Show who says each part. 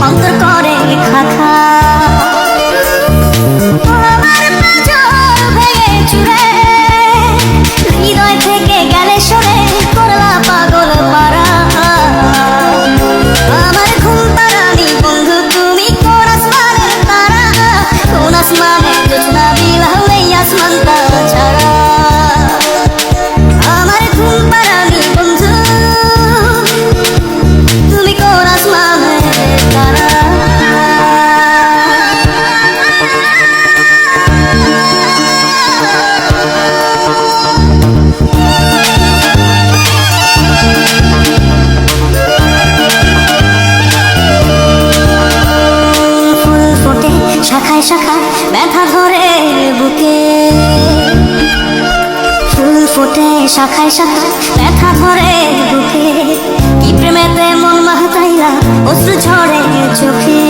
Speaker 1: অন্তর করে খাখা। আমার পাঁজর ভেঙে চুরে হৃদয় থেকে গেলে সরে করলা পাগল পারা। আমার ঘুম পাড়ানি বন্ধু তুমি কোন আসমানের তারা, কোন আসমানের জোছনা বিলালে আসমানটা ছাড়া। আমার ঘুম পাড়ানি বন্ধু তুমি কোন আসমানের তারা। শাখায় শাখায় ব্যথা ধরে বুকে, ফুল ফোটে শাখায় শাখায় ব্যথা ধরে বুকে। কি প্রেমেতে মন মাতাইলা অশ্রু ঝরে চোখে।